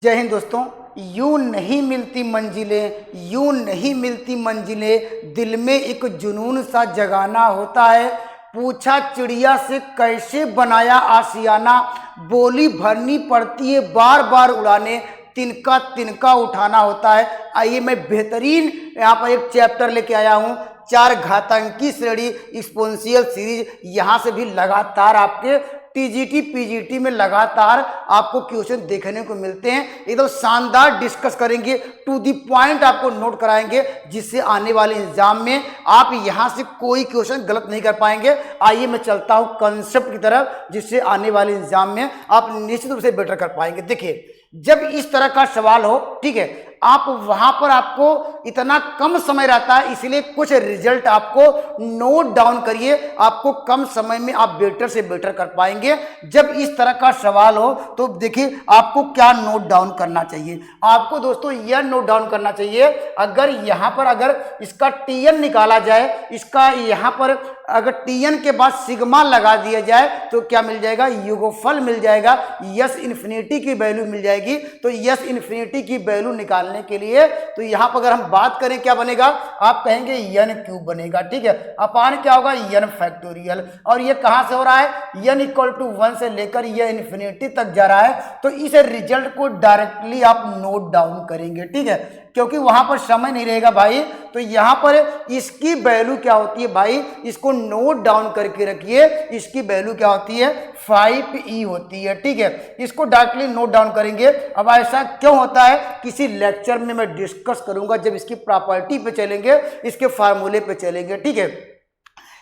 जय हिंद दोस्तों। यूं नहीं मिलती मंजिलें, यूं नहीं मिलती मंजिलें, दिल में एक जुनून सा जगाना होता है। पूछा चिड़िया से कैसे बनाया आशियाना, बोली भरनी पड़ती है बार बार उड़ाने, तिनका तिनका उठाना होता है। आइए मैं बेहतरीन यहाँ पर एक चैप्टर लेके आया हूँ, चार घातांकी श्रेणी एक्सपोनेंशियल सीरीज। यहाँ से भी लगातार आपके टीजीटी पीजीटी में लगातार आपको क्वेश्चन देखने को मिलते हैं। एकदम शानदार डिस्कस करेंगे, टू दी पॉइंट आपको नोट कराएंगे, जिससे आने वाले एग्जाम में आप यहां से कोई क्वेश्चन गलत नहीं कर पाएंगे। आइए मैं चलता हूं कंसेप्ट की तरफ, जिससे आने वाले एग्जाम में आप निश्चित रूप से बेटर कर पाएंगे। देखिए, जब इस तरह का सवाल हो, ठीक है, आप वहां पर आपको इतना कम समय रहता है, इसलिए कुछ रिजल्ट आपको नोट डाउन करिए, आपको कम समय में आप बेटर से बेटर कर पाएंगे। जब इस तरह का सवाल हो तो देखिए आपको क्या नोट डाउन करना चाहिए। आपको दोस्तों यह नोट डाउन करना चाहिए, अगर यहां पर अगर इसका टीएन निकाला जाए, इसका यहां पर अगर टीएन के बाद सिग्मा लगा दिया जाए तो क्या मिल जाएगा, योगफल मिल जाएगा, यस इन्फिनिटी की वैल्यू मिल जाएगी। तो यस इन्फिनिटी की वैल्यू निकालने के लिए तो यहां पर अगर हम बात करें क्या बनेगा, आप कहेंगे एन क्यूब बनेगा, ठीक है, अपान क्या होगा, एन फैक्टोरियल। और ये कहां से हो रहा है, एन इक्वल टू 1 से लेकर ये इन्फिनिटी तक जा रहा है। तो इस रिजल्ट को डायरेक्टली आप नोट डाउन करेंगे, ठीक है, क्योंकि वहां पर समय नहीं रहेगा भाई। तो यहां पर इसकी वैल्यू क्या होती है भाई, इसको नोट डाउन करके रखिए, इसकी वैल्यू क्या होती है, 5e होती है, ठीक है, इसको डायरेक्टली नोट डाउन करेंगे। अब ऐसा क्यों होता है, किसी लेक्चर में मैं डिस्कस करूंगा, जब इसकी प्रॉपर्टी पे चलेंगे, इसके फार्मूले पे चलेंगे, ठीक है।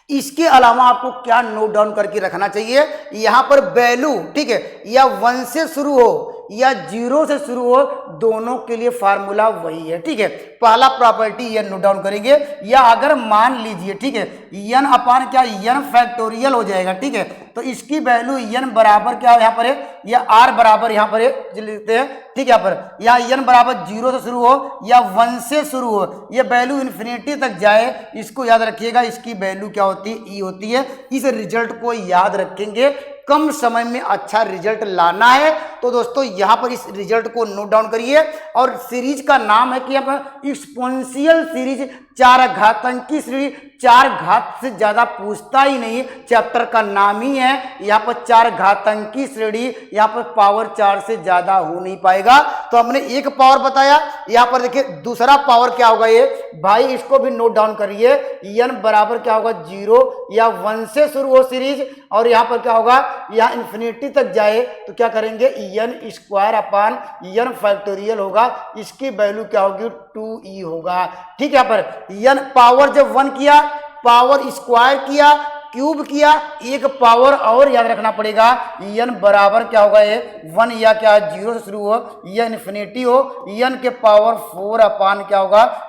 इसके अलावा आपको क्या नोट डाउन करके रखना चाहिए, यहां पर वैल्यू, ठीक है, या 1 से शुरू हो या 0 से शुरू हो, दोनों के लिए फार्मूला वही है, ठीक है। पहला प्रॉपर्टी ये नोट डाउन करेंगे, या अगर मान लीजिए, ठीक है, n अपान क्या, n फैक्टोरियल हो जाएगा, ठीक है, तो इसकी वैल्यू n बराबर क्या यहाँ पर है, या r बराबर यहाँ पर लिखते हैं, ठीक है, यहाँ पर या n बराबर 0 से शुरू हो या 1 से शुरू हो, ये वैल्यू इन्फिनिटी तक जाए, इसको याद रखिएगा, इसकी वैल्यू क्या होती है, e होती है। इस रिजल्ट को याद रखेंगे, कम समय में अच्छा रिजल्ट लाना है। तो दोस्तों यहां पर इस रिजल्ट को नोट डाउन करिए, और सीरीज का नाम है कि यहां पर एक्सपोनेंशियल सीरीज, चार घातांकी श्रेणी, चार घात से ज्यादा पूछता ही नहीं, चैप्टर का नाम ही है। यहाँ पर चार घातांकी श्रेणी, यहाँ पर पावर 4 से ज्यादा हो नहीं पाएगा। तो हमने एक पावर बताया, यहाँ पर देखिए दूसरा पावर क्या होगा ये भाई, इसको भी नोट डाउन करिए, n बराबर क्या होगा, 0 या 1 से शुरू हो सीरीज, और यहाँ पर क्या होगा, यहाँ इन्फिनिटी तक जाए तो क्या करेंगे, n square upon n factorial होगा, इसकी वैल्यू क्या होगी, 2e होगा, ठीक है। यहाँ पर n पावर जब 1 किया, पावर स्क्वायर किया, क्यूब किया, एक पावर और याद रखना पड़ेगा, n बराबर क्या होगा, ये 1 या क्या 0 से शुरू हो या इन्फिनिटी हो, n के पावर 4 अपान क्या होगा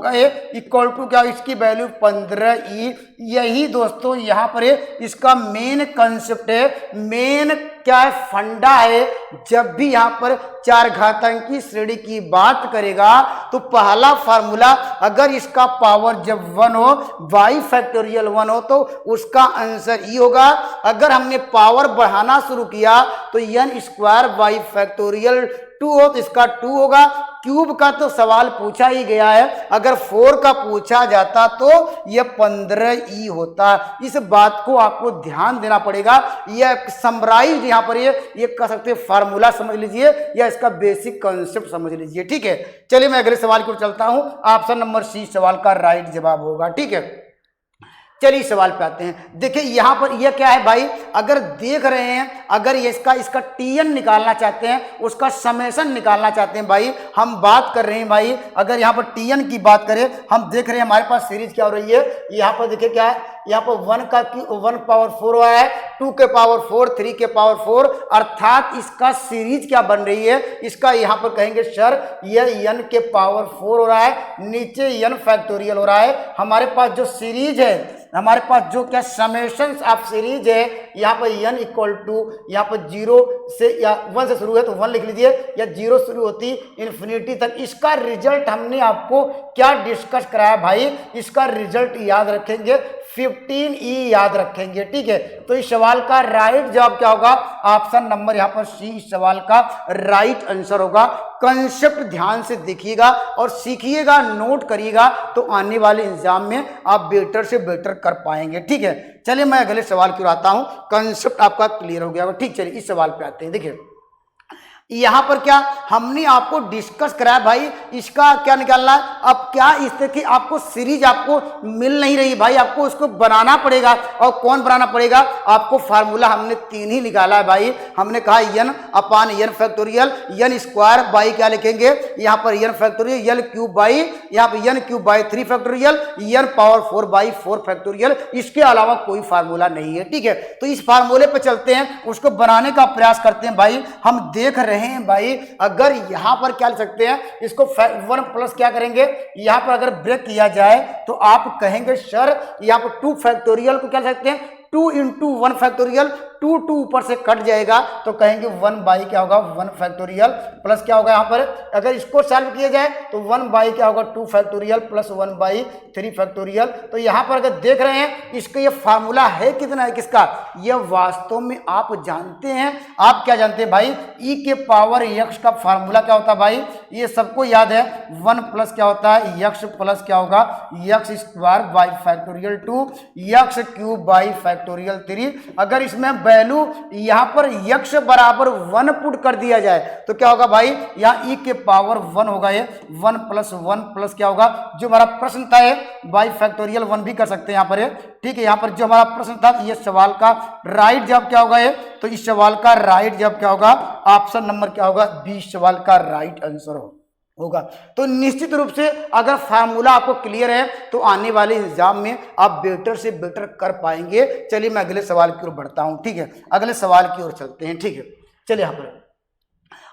ये इक्वल टू क्या, इसकी वैल्यू 15e। यही दोस्तों यहाँ पर इसका मेन कंसेप्ट है, मेन क्या है, फंडा है। जब भी यहाँ पर चार घातांकी श्रेणी की बात करेगा तो पहला फार्मूला, अगर इसका पावर जब 1 हो, y फैक्टोरियल 1 हो, तो उसका आंसर e होगा। अगर हमने पावर बढ़ाना शुरू किया तो n स्क्वायर y फैक्टोरियल 2 हो तो इसका 2 होगा। क्यूब का तो सवाल पूछा ही गया है, अगर 4 का पूछा जाता तो यह 15e होता। इस बात को आपको ध्यान देना पड़ेगा। यह समराइज यहाँ पर ये कह सकते हैं, फार्मूला समझ लीजिए, या इसका बेसिक कॉन्सेप्ट समझ लीजिए, ठीक है। चलिए मैं अगले सवाल की ओर चलता हूं। ऑप्शन नंबर सी सवाल का राइट जवाब होगा, ठीक है। चलिए सवाल पे आते हैं। देखिए यहां पर यह क्या है भाई, अगर देख रहे हैं, अगर ये इसका टीएन निकालना चाहते हैं, उसका समेशन निकालना चाहते हैं भाई, हम बात कर रहे हैं भाई, अगर यहां पर टीएन की बात करें, हम देख रहे हैं हमारे पास सीरीज क्या हो रही है, यहां पर देखिए क्या है, यहाँ पर 1 पावर 4 हुआ है, 2 के पावर 4, 3 के पावर 4, अर्थात इसका सीरीज क्या बन रही है, इसका यहाँ पर कहेंगे सर यह n के पावर 4 हो रहा है, नीचे n फैक्टोरियल हो रहा है। हमारे पास जो सीरीज है, हमारे पास जो क्या समेशन ऑफ सीरीज है, यहाँ पर n इक्वल टू, यहाँ पर 0 से या 1 से शुरू है तो 1 लिख लीजिए, या 0 शुरू होती इन्फिनिटी तक। इसका रिजल्ट हमने आपको क्या डिस्कस कराया भाई, इसका रिजल्ट याद रखेंगे, 15E याद रखेंगे। ठीक है, तो इस सवाल का राइट जवाब क्या होगा? ऑप्शन नंबर यहाँ पर सी इस सवाल का राइट आंसर होगा। कंसेप्ट ध्यान से देखिएगा और सीखिएगा, नोट करिएगा, तो आने वाले एग्जाम में आप बेटर से बेटर कर पाएंगे। ठीक है, चलिए मैं अगले सवाल की ओर आता हूं। कंसेप्ट आपका क्लियर हो गया होगा। ठीक, चलिए इस सवाल पे आते हैं। देखिए यहां पर क्या हमने आपको डिस्कस कराया भाई, इसका क्या निकालना है। अब क्या इस तरह की आपको सीरीज आपको मिल नहीं रही भाई, आपको उसको बनाना पड़ेगा। और कौन बनाना पड़ेगा? आपको फार्मूला हमने 3 ही निकाला है भाई। हमने कहा n upon n factorial, n square by क्या लिखेंगे यहाँ पर n factorial, n cube by यहाँ पर n cube by 3 factorial, n power 4 by 4 factorial. इसके अलावा कोई फार्मूला नहीं है। ठीक है, तो इस फार्मूले पर चलते हैं, उसको बनाने का प्रयास करते हैं भाई। हम देख रहे हैं भाई, अगर यहां पर क्या लिख सकते हैं, इसको 1 प्लस क्या करेंगे, यहां पर अगर ब्रेक किया जाए तो आप कहेंगे सर यहां पर 2 फैक्टोरियल को क्या लिख सकते हैं, 2 इंटू 1 फैक्टोरियल, 2 ऊपर से कट जाएगा तो कहेंगे 1 बाई क्या होगा 1 फैक्टोरियल प्लस क्या होगा यहाँ पर, अगर इसको सॉल्व किया जाए तो 1 बाई क्या होगा 2 फैक्टोरियल प्लस 1 बाई 3 फैक्टोरियल। तो यहाँ पर अगर देख रहे हैं इसका ये फार्मूला है कितना है, किसका, यह वास्तव में आप जानते हैं। आप क्या जानते हैं भाई, e के पावर x का फार्मूला क्या होता है भाई, ये सबको याद है। 1 प्लस क्या होता है x प्लस क्या होगा x square by factorial 2 x cube by factorial 3। अगर इसमें वैल्यू यहां पर x बराबर 1 पुट कर दिया जाए तो क्या होगा भाई, यहां e के पावर 1 होगा, ये 1 प्लस क्या होगा, जो हमारा प्रश्न था बाई फैक्टोरियल 1 भी कर सकते हैं यहाँ पर। ठीक है, यहाँ पर जो हमारा प्रश्न था ये सवाल का राइट जवाब क्या होगा, ये तो इस सवाल का राइट जवाब क्या होगा, ऑप्शन नंबर क्या होगा, 20 सवाल का राइट आंसर होगा। तो निश्चित रूप से अगर फार्मूला आपको क्लियर है तो आने वाले एग्जाम में आप बेटर से बेटर कर पाएंगे। चलिए मैं अगले सवाल की ओर बढ़ता हूं। ठीक है, अगले सवाल की ओर चलते हैं। ठीक है, चलिए यहां पर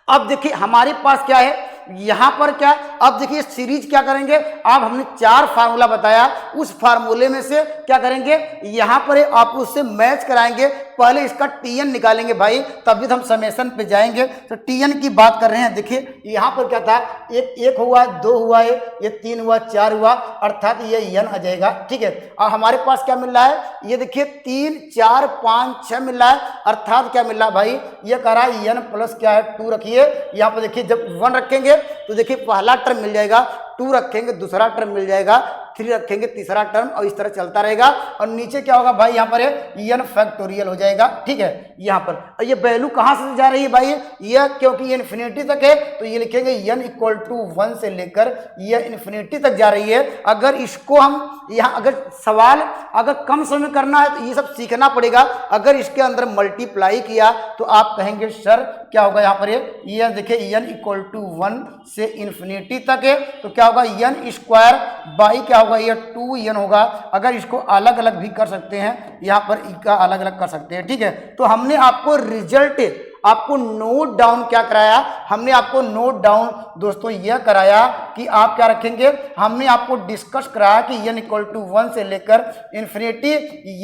अब देखिए हमारे पास क्या है, यहां पर क्या, अब देखिए सीरीज क्या करेंगे, अब हमने 4 फार्मूला बताया, उस फार्मूले में से क्या करेंगे, यहां पर आप उससे मैच कराएंगे। पहले इसका टीएन निकालेंगे भाई, तभी तो हम समेशन पे जाएंगे। तो टीएन की बात कर रहे हैं। देखिए यहां पर क्या था, एक हुआ, 2 हुआ, ये 3 हुआ, 4 हुआ, अर्थात ये एन आ जाएगा। ठीक है, और हमारे पास क्या मिल रहा है, ये देखिए 3 4 5 6 मिल रहा है, अर्थात क्या मिल रहा है भाई, ये कह रहा है एन प्लस क्या है 2 रखिए। यहाँ पर देखिए जब 1 रखेंगे तो देखिए पहला टर्म मिल जाएगा, 2 रखेंगे दूसरा टर्म मिल जाएगा, 3 रखेंगे तीसरा टर्म, और इस तरह चलता रहेगा। और नीचे क्या होगा भाई, यहाँ पर एन फैक्टोरियल हो जाएगा। ठीक है, यहाँ पर और ये वैल्यू कहाँ से जा रही है भाई, ये क्योंकि ये इन्फिनिटी तक है तो ये लिखेंगे एन इक्वल टू 1 से लेकर ये इन्फिनिटी तक जा रही है। अगर इसको हम यहाँ अगर सवाल अगर कम समय करना है तो ये सब सीखना पड़ेगा। अगर इसके अंदर मल्टीप्लाई किया तो आप कहेंगे सर क्या होगा, यहाँ पर ये देखिए एन इक्वल टू 1 से इन्फिनिटी तक है तो क्या होगा एन स्क्वायर बाई क्या होगा, ये 2n होगा। अगर इसको अलग अलग भी कर सकते हैं, यहाँ पर इसका अलग अलग कर सकते हैं। ठीक है, तो हमने आपको रिजल्ट आपको नोट डाउन क्या कराया, हमने आपको नोट डाउन दोस्तों यह कराया कि आप क्या रखेंगे, हमने आपको डिस्कस कराया कि n इक्वल टू 1 से लेकर इन्फिनिटी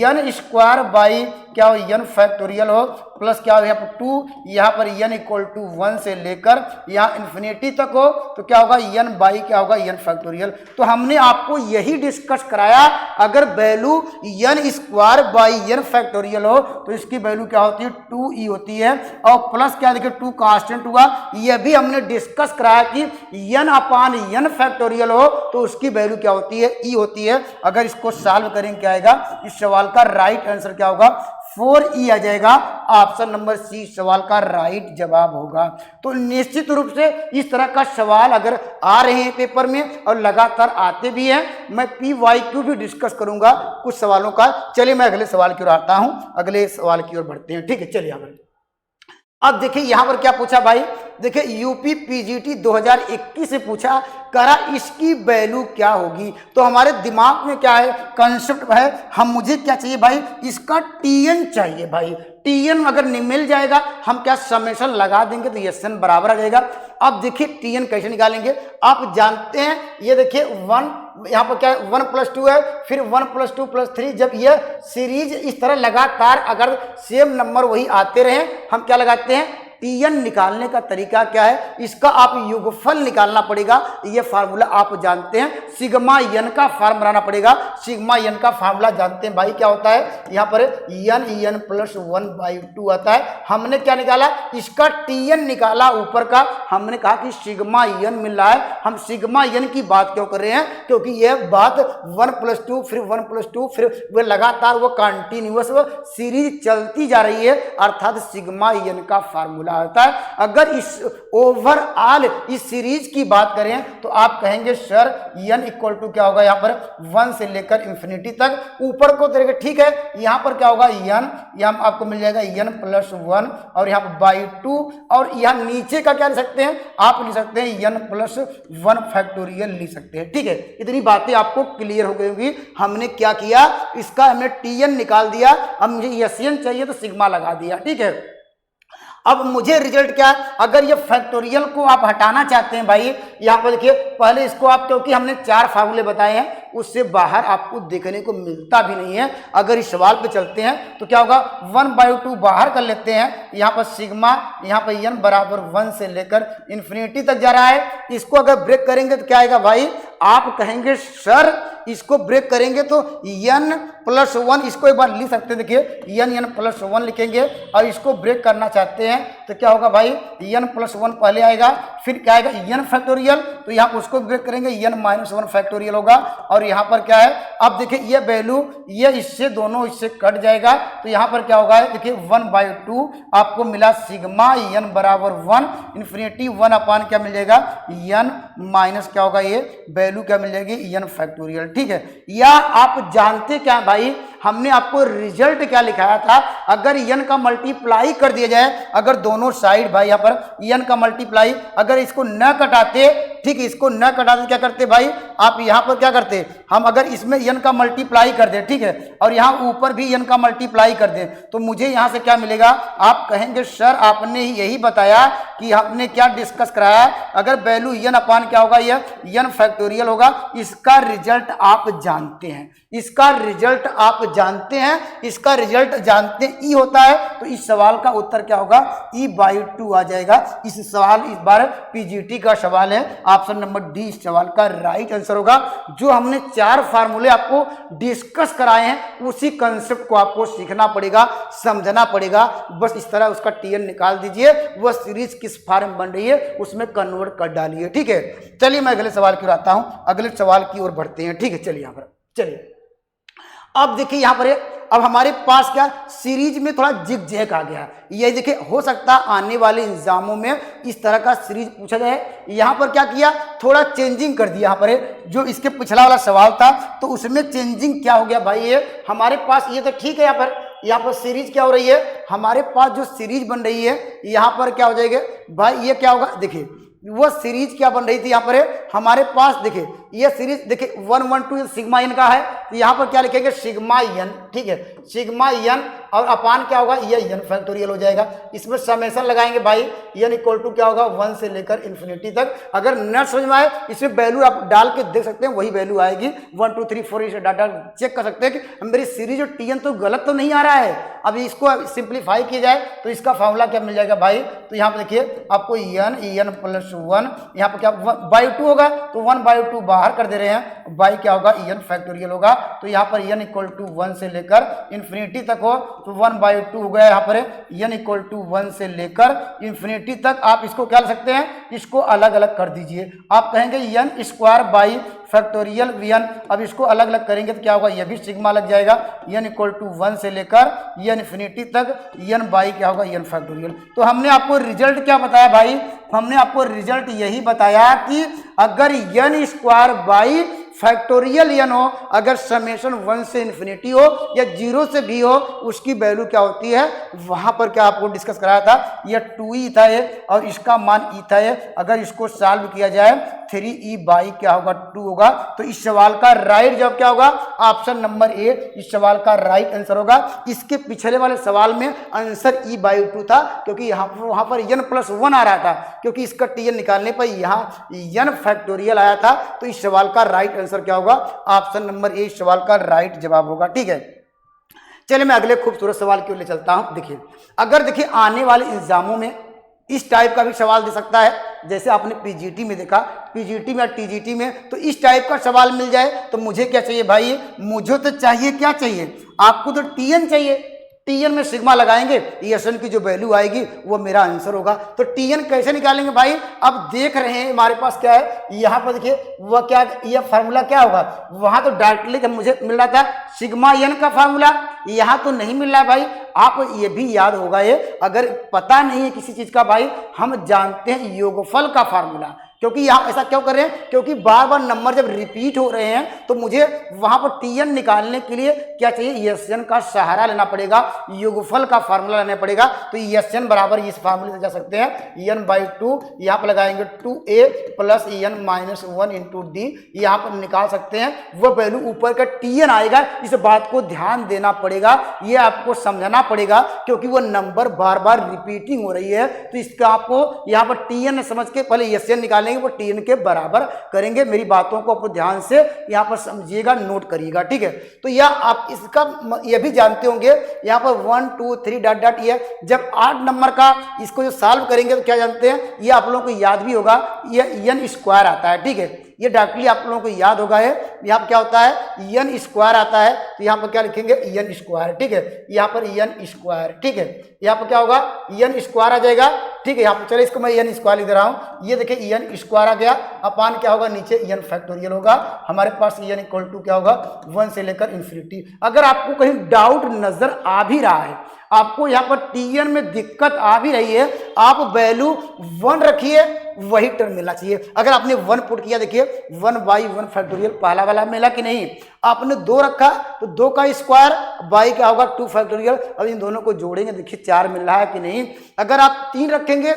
n स्क्वायर बाई क्या हो n फैक्टोरियल हो प्लस क्या हो यहाँ पर 2, यहाँ पर n इक्वल टू 1 से लेकर यहाँ इन्फिनिटी तक हो तो क्या होगा n बाई क्या होगा n फैक्टोरियल। तो हमने आपको यही डिस्कस कराया, अगर value n square by n factorial हो तो इसकी वैल्यू क्या होती है 2e होती है, और प्लस क्या देखिए 2 कांस्टेंट हुआ, यह भी हमने डिस्कस कराया कि n अपान n फैक्टोरियल हो तो उसकी वैल्यू क्या होती है e होती है। अगर इसको सॉल्व करेंगे क्या आएगा, इस सवाल का राइट आंसर क्या होगा 4e आ जाएगा। ऑप्शन नंबर सी सवाल का राइट जवाब होगा। तो निश्चित रूप से इस तरह का सवाल अगर आ रहे हैं पेपर में और लगातार आते भी हैं, मैं PYQ भी डिस्कस करूंगा कुछ सवालों का। चलिए मैं अगले सवाल की ओर आता हूं, अगले सवाल की ओर बढ़ते हैं। ठीक है, चलिए यहाँ अब देखिए यहां पर क्या पूछा भाई, देखिए यूपी पीजीटी 2021 से पूछा, करा इसकी वैल्यू क्या होगी। तो हमारे दिमाग में क्या है, कंसेप्ट है, हम मुझे क्या चाहिए भाई, इसका टीएन चाहिए भाई। टीएन अगर नहीं मिल जाएगा हम क्या समेशन लगा देंगे तो एसएन बराबर आ जाएगा। अब देखिए टीएन कैसे निकालेंगे, आप जानते हैं, ये देखिए 1 यहाँ पर क्या है 1 + 2 है, फिर 1 + 2 + 3। जब ये सीरीज इस तरह लगातार अगर सेम नंबर वही आते रहे हम क्या लगाते हैं Tn निकालने का तरीका क्या है, इसका आप योगफल निकालना पड़ेगा। ये फार्मूला आप जानते हैं, सिग्मा n का फॉर्म बनाना पड़ेगा। सिग्मा n का फार्मूला जानते हैं भाई क्या होता है, यहाँ पर n प्लस 1/2 आता है। हमने क्या निकाला, इसका Tn निकाला ऊपर का। हमने कहा कि सिग्मा n मिल रहा है। हम सिग्मा n की बात क्यों कर रहे हैं, क्योंकि यह बात 1+2 फिर 1+2 फिर वो लगातार वो कंटिन्यूअस सीरीज चलती जा रही है, अर्थात सिग्मा n का फार्मूला आता है। अगर इस ओवरऑल इस सीरीज की बात करें तो आप कहेंगे सर n इक्वल टू क्या होगा, यहाँ पर 1 से लेकर इंफिनिटी तक ऊपर को तरीके, ठीक है। यहाँ पर क्या होगा n, यहाँ आपको मिल जाएगा n प्लस 1 और यहाँ पर बाई 2, और यहाँ नीचे का क्या लिख सकते हैं, आप लिख सकते हैं n प्लस 1 फैक्टोरियल लिख सकते हैं, ठीक है। इतनी बातें आपको क्लियर हो गई होगी। हमने क्या किया, इसका हमने Tn निकाल दिया, अब मुझे Sn चाहिए तो सिग्मा लगा दिया, ठीक है। अब मुझे रिजल्ट क्या है, अगर ये फैक्टोरियल को आप हटाना चाहते हैं भाई, यहाँ पर देखिए पहले इसको आप, क्योंकि हमने 4 फार्मूले बताए हैं, उससे बाहर आपको देखने को मिलता भी नहीं है। अगर इस सवाल पे चलते हैं तो क्या होगा, 1/2 बाहर कर लेते हैं। यहाँ पर सिग्मा, यहाँ पर n बराबर 1 से लेकर इंफिनिटी तक जा रहा है। इसको अगर ब्रेक करेंगे तो क्या आएगा भाई, आप कहेंगे सर इसको ब्रेक करेंगे तो n प्लस 1, इसको एक बार लिख सकते हैं, देखिए n प्लस 1 लिखेंगे और इसको ब्रेक करना चाहते हैं तो क्या होगा भाई, n प्लस 1 पहले आएगा, फिर क्या आएगा n फैक्टोरियल, तो यहाँ उसको ब्रेक करेंगे n माइनस 1 फैक्टोरियल होगा। और यहाँ पर क्या है, अब देखिए ये वैल्यू ये इससे दोनों इससे कट जाएगा, तो यहाँ पर क्या होगा, देखिए 1/2 आपको मिला सिग्मा n बराबर 1 इंफिनिटी 1 अपान क्या मिल जाएगा, n माइनस क्या होगा, ये वैल्यू क्या मिल जाएगी, n फैक्टोरियल, ठीक है। या आप जानते क्या भाई, हमने आपको रिजल्ट क्या लिखाया था, अगर n का मल्टीप्लाई कर दिया जाए, अगर दोनों साइड भाई यहाँ पर n का मल्टीप्लाई, अगर इसको न कटाते, ठीक है, इसको न कटाते क्या करते भाई, आप यहाँ पर क्या करते, हम अगर इसमें n का मल्टीप्लाई कर दें, ठीक है, और यहाँ ऊपर भी n का मल्टीप्लाई कर दें, तो मुझे यहाँ से क्या मिलेगा, आप कहेंगे सर आपने ही यही बताया कि हमने क्या डिस्कस कराया, अगर वैल्यू n अपान क्या होगा, यह n फैक्टोरियल होगा। इसका रिजल्ट आप जानते हैं, इसका रिजल्ट आप जानते हैं, इसका रिजल्ट जानते हैं ई होता है, तो इस सवाल का उत्तर क्या होगा, e/2 आ जाएगा। इस सवाल इस बार पीजीटी का सवाल है, ऑप्शन नंबर डी इस सवाल का राइट आंसर होगा। जो हमने 4 फार्मूले आपको डिस्कस कराए हैं, उसी कंसेप्ट को आपको सीखना पड़ेगा, समझना पड़ेगा। बस इस तरह उसका Tn निकाल दीजिए, वह सीरीज किस फॉर्म बन रही है उसमें कन्वर्ट कर डालिए, ठीक है। चलिए मैं अगले सवाल की ओर आता हूं, अगले सवाल की ओर बढ़ते हैं, ठीक है। चलिए यहाँ पर चलिए, अब देखिए यहाँ पर अब हमारे पास क्या सीरीज में थोड़ा जिग जैक आ गया। ये देखिए हो सकता है आने वाले एग्जामों में इस तरह का सीरीज पूछा जाए। यहाँ पर क्या किया, थोड़ा चेंजिंग कर दिया। यहाँ पर जो इसके पिछला वाला सवाल था तो उसमें चेंजिंग क्या हो गया भाई, ये हमारे पास ये तो ठीक है, यहाँ पर सीरीज क्या हो रही है, हमारे पास जो सीरीज बन रही है यहाँ पर क्या हो जाएगा भाई, ये क्या होगा, देखिए वो सीरीज क्या बन रही थी, यहाँ पर है हमारे पास, देखिए ये सीरीज देखिए 1 1 2 सिग्मा n का है, तो यहाँ पर क्या लिखेंगे सिग्मा n, ठीक है, सिग्मा n और अपान क्या होगा, ये n फैक्टोरियल हो जाएगा। इसमें समेशन लगाएंगे भाई, n इक्वल टू क्या होगा 1 से लेकर इंफिनिटी तक। अगर न समझ में आए इसमें वैल्यू आप डाल के देख सकते हैं, वही वैल्यू आएगी 1 2 3 4, इसे डाटा चेक कर सकते हैं कि मेरी सीरीज और Tn तो गलत तो नहीं आ रहा है। अब इसको सिंप्लीफाई किया जाए तो इसका फॉर्मूला क्या मिल जाएगा भाई, तो यहाँ पर देखिए आपको n प्लस 1, यहाँ पर क्या 1/2 होगा, तो 1/2 बाहर कर दे रहे हैं, बाई क्या होगा n फैक्टोरियल होगा। तो यहाँ पर n इक्वल टू 1 से लेकर इंफिनिटी तक हो, तो 1/2 हो गया। यहाँ पर n इक्वल टू 1 से लेकर इंफिनिटी तक। आप इसको क्या ले सकते हैं, इसको अलग अलग कर दीजिए। आप कहेंगे n square by factorial vn, अब इसको अलग अलग करेंगे तो क्या होगा, यह भी सिग्मा लग जाएगा, n इक्वल टू 1 से लेकर n इंफिनिटी तक n बाई क्या होगा n फैक्टोरियल। तो हमने आपको रिजल्ट क्या बताया भाई, हमने आपको रिजल्ट यही बताया कि अगर n square by factorial n हो, अगर समेशन 1 से इन्फिनिटी हो या 0 से भी हो, उसकी वैल्यू क्या होती है, वहां पर क्या आपको डिस्कस कराया था, यह 2e था ये और इसका मान e था ये। अगर इसको सॉल्व किया जाए 3e बाई क्या होगा 2 होगा। तो इस सवाल का राइट जवाब क्या होगा, ऑप्शन नंबर ए इस सवाल का राइट आंसर होगा। इसके पिछले वाले सवाल में आंसर e/2 था, क्योंकि वहां पर n प्लस 1 आ रहा था, क्योंकि इसका Tn निकालने पर यहाँ n फैक्टोरियल आया था। तो इस सवाल का राइट आंसर क्या होगा, ऑप्शन नंबर ए इस सवाल का राइट जवाब होगा, ठीक है। चलिए मैं अगले खूबसूरत सवाल की ओर ले चलता हूं। देखिए अगर देखिए आने वाले एग्जामों में इस टाइप का भी सवाल दे सकता है, जैसे आपने पीजीटी में देखा, पीजीटी में या टीजीटी में, तो इस टाइप का सवाल मिल जाए तो मुझे क्या चाहिए भाई, मुझे तो चाहिए क्या चाहिए, आपको तो टीएन चाहिए। टीएन में सिग्मा लगाएंगे, ईएसएन की जो वैल्यू आएगी वो मेरा आंसर होगा। तो टीएन कैसे निकालेंगे भाई, अब देख रहे हैं हमारे पास क्या है, यहाँ पर देखिए वह क्या, यह फार्मूला क्या होगा, वहां तो डायरेक्टली मुझे मिल रहा था सिग्मा एन का फार्मूला, यहाँ तो नहीं मिल रहा है भाई। आप ये भी याद होगा, ये अगर पता नहीं है किसी चीज का भाई, हम जानते हैं योगफल का फार्मूला, क्योंकि यहाँ ऐसा क्यों कर रहे हैं, क्योंकि बार बार नंबर जब रिपीट हो रहे हैं तो मुझे वहां पर टीएन निकालने के लिए क्या चाहिए, ईएसएन का सहारा लेना पड़ेगा, योगफल का फार्मूला लेना पड़ेगा। तो ईएसएन बराबर इस फार्मूले से जा सकते हैं en/2, यहाँ पर लगाएंगे 2a plus en-1 into D, यहाँ पर निकाल सकते हैं वो वैल्यू ऊपर का टीएन आएगा। इस बात को ध्यान देना पड़ेगा, ये आपको समझना पड़ेगा, क्योंकि वो नंबर बार बार रिपीटिंग हो रही है, तो इसका आपको यहाँ पर टीएन समझ के पहले ईएसएन निकालेंगे, वो टीएन के बराबर करेंगे। मेरी बातों को आप ध्यान से यहां पर समझिएगा, नोट करिएगा, ठीक है। तो यह आप इसका यह भी जानते होंगे, यहां पर 1 2 3 डॉट डॉट, ये जब 8 नंबर का इसको जो सॉल्व करेंगे तो क्या जानते हैं, ये आप लोगों को याद भी होगा, ये एन स्क्वायर आता है, ठीक है, ये डायरेक्टली आप लोगों को याद होगा है। यहाँ पर क्या होता है, एन स्क्वायर आता है, तो यहाँ पर क्या लिखेंगे, एन स्क्वायर, ठीक है, यहाँ पर एन स्क्वायर, ठीक है, यहाँ पर क्या होगा, एन स्क्वायर आ जाएगा, ठीक है। यहाँ पर चलिए इसको मैं एन स्क्वायर लिख दे रहा हूँ, ये देखिए एन स्क्वायर आ गया, अपान क्या होगा, नीचे एन फैक्टोरियल होगा, हमारे पास एन इक्वल टू क्या होगा, 1 से लेकर इन्फिनिटी। अगर आपको कहीं डाउट नजर आ भी रहा है, आपको यहाँ पर टीएन में दिक्कत आ भी रही है, आप वैल्यू 1 रखिए, वही टर्म मिलना चाहिए। अगर आपने 1 पुट किया, देखिए 1/1 फैक्टोरियल पहला वाला मिला कि नहीं, आपने 2 रखा तो 2 का स्क्वायर, बाई क्या होगा 2 फैक्टोरियल। अब इन दोनों को जोड़ेंगे, देखिए 4 मिल रहा है कि नहीं। अगर आप 3 रखेंगे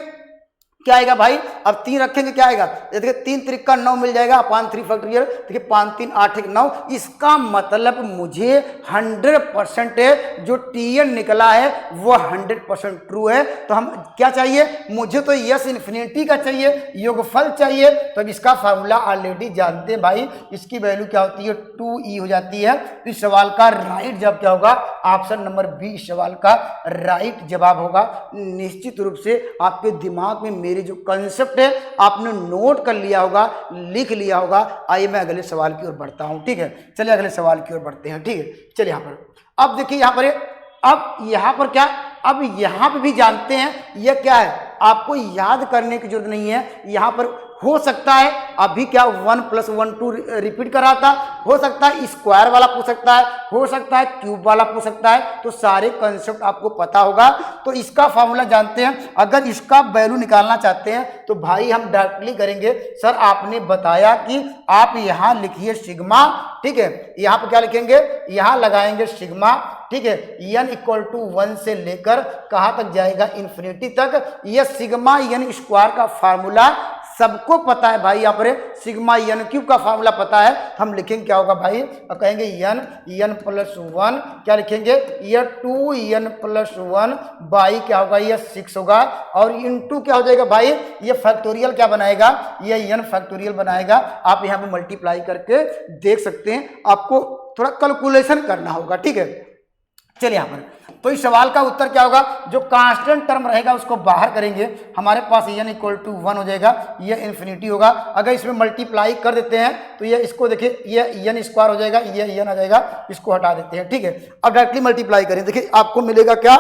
क्या आएगा भाई, अब 3 रखेंगे क्या आएगा, देखिए 3 त्रिका 9 मिल जाएगा, अपान 3 फैक्टोरियल, देखिए 5 3 8 1 9। इसका मतलब मुझे 100% जो टीएन निकला है वो 100% ट्रू है। तो हम क्या चाहिए, मुझे तो यस इन्फिनिटी का चाहिए, योगफल चाहिए। तो अब इसका फार्मूला ऑलरेडी जानते हैं भाई, इसकी वैल्यू क्या होती है, 2e हो जाती है। तो इस सवाल का राइट जवाब क्या होगा, ऑप्शन नंबर बी इस सवाल का राइट जवाब होगा। निश्चित रूप से आपके दिमाग में मेरी जो कंसेप्ट है आपने नोट कर लिया होगा, लिख लिया होगा। आइए मैं अगले सवाल की ओर बढ़ता हूं, ठीक है, चलिए अगले सवाल की ओर बढ़ते हैं, ठीक है। चलिए यहाँ पर अब देखिए, यहाँ पर अब यहाँ पर क्या, अब यहाँ पे भी जानते हैं यह क्या है, आपको याद करने की जरूरत नहीं है। यहाँ पर हो सकता है अभी क्या 1 + 1 2 रिपीट कर रहा था, हो सकता है स्क्वायर वाला पूछ सकता है, हो सकता है क्यूब वाला पूछ सकता है, तो सारे कंसेप्ट आपको पता होगा। तो इसका फार्मूला जानते हैं, अगर इसका वैल्यू निकालना चाहते हैं तो भाई हम डायरेक्टली करेंगे। सर आपने बताया कि आप यहाँ लिखिए सिग्मा, ठीक है, यहाँ पर क्या लिखेंगे, यहाँ लगाएंगे सिग्मा, ठीक है, n = 1 से लेकर कहाँ तक जाएगा, इन्फिनिटी तक। यह सिग्मा n स्क्वायर का फार्मूला सबको पता है भाई, यहाँ पर सिग्मा n क्यूब का फार्मूला पता है। हम लिखेंगे क्या होगा भाई, अब कहेंगे n + 1, क्या लिखेंगे, यह 2n + 1 बाई क्या होगा, यह 6 होगा, और इंटू क्या हो जाएगा भाई, ये फैक्टोरियल क्या बनाएगा, यह n फैक्टोरियल बनाएगा। आप यहाँ पे मल्टीप्लाई करके देख सकते हैं, आपको थोड़ा कैलकुलेशन करना होगा, ठीक है। चलिए यहाँ पर तो इस सवाल का उत्तर क्या होगा, जो कांस्टेंट टर्म रहेगा उसको बाहर करेंगे, हमारे पास n = 1 हो जाएगा, ये इन्फिनिटी होगा। अगर इसमें मल्टीप्लाई कर देते हैं तो ये इसको देखिए, ये n स्क्वायर हो जाएगा, ये n आ जाएगा, इसको हटा देते हैं, ठीक है। अब डायरेक्टली मल्टीप्लाई करें, देखिए आपको मिलेगा क्या,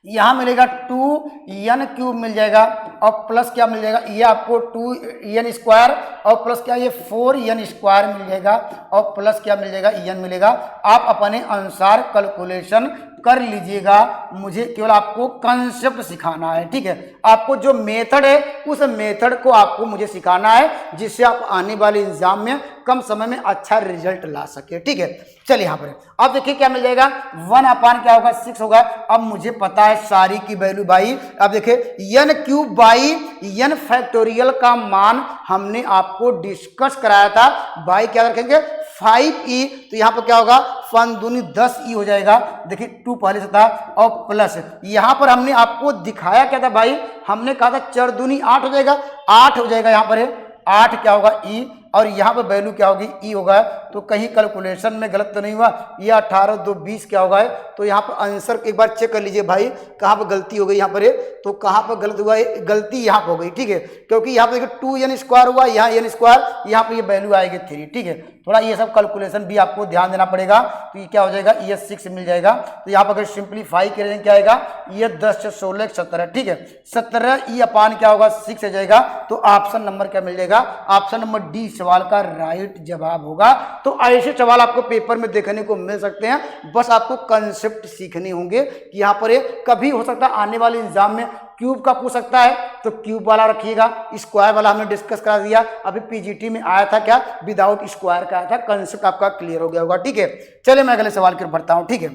यहाँ मिलेगा 2n³ मिल जाएगा, और प्लस क्या मिल जाएगा, ये आपको 2n² और प्लस क्या, ये 4n² मिल जाएगा, और प्लस क्या मिल जाएगा, n मिलेगा। आप अपने अनुसार कैलकुलेशन कर लीजिएगा, मुझे केवल आपको कंसेप्ट सिखाना है, ठीक है। आपको जो मेथड है उस मेथड को आपको मुझे सिखाना है, जिससे आप आने वाले एग्जाम में कम समय में अच्छा रिजल्ट ला सके, ठीक है। चलिए यहाँ पर अब देखिए क्या मिल जाएगा, 1 क्या होगा, 6 होगा। अब मुझे पता है सारी की वैल्यू भाई, अब देखिए n³ n फैक्टोरियल का मान हमने आपको डिस्कस कराया था भाई, क्या रखेंगे 5e, तो यहाँ पर क्या होगा 5 दूनी 10e हो जाएगा, देखिए 2 पहले से था, और प्लस यहाँ पर हमने आपको दिखाया क्या था भाई, हमने कहा था 4 दूनी 8 हो जाएगा, 8 हो जाएगा, यहाँ पर है 8 क्या होगा e, और यहाँ पर वैल्यू क्या होगी ई होगा। तो कहीं कैलकुलेशन में गलत तो नहीं हुआ, ये 18 2 20 क्या होगा तो यहाँ पर आंसर एक बार चेक कर लीजिए भाई कहाँ पर गलती हो गई यहाँ पर तो कहाँ पर गलत हुआ है, गलती यहाँ पर हो गई, ठीक है, क्योंकि यहाँ पर देखिए 2n² हुआ, यहाँ n², यहाँ पर ये वैल्यू आएगी 3, ठीक है। थोड़ा ये सब कैलकुलेशन भी आपको ध्यान देना पड़ेगा। तो ये क्या हो जाएगा, ये 6 मिल जाएगा। तो यहाँ पर अगर सिंप्लीफाई करें क्या आएगा, ये 10 से 16 17, ठीक है, 17 ई अपान क्या होगा 6 हो जाएगा। तो ऑप्शन नंबर क्या मिल जाएगा, ऑप्शन नंबर डी सवाल का राइट जवाब होगा। तो ऐसे सवाल आपको पेपर में देखने को मिल सकते हैं, बस आपको कंसेप्ट सीखने होंगे कि यहाँ पर कभी हो सकता है आने वाले एग्जाम में क्यूब का पूछ सकता है तो क्यूब वाला रखिएगा, स्क्वायर वाला हमने डिस्कस करा दिया। अभी पीजीटी में आया था क्या, विदाउट स्क्वायर का आया था, कंसेप्ट आपका क्लियर हो गया होगा, ठीक है। चलिए मैं अगले सवाल की ओर बढ़ता हूं, ठीक है।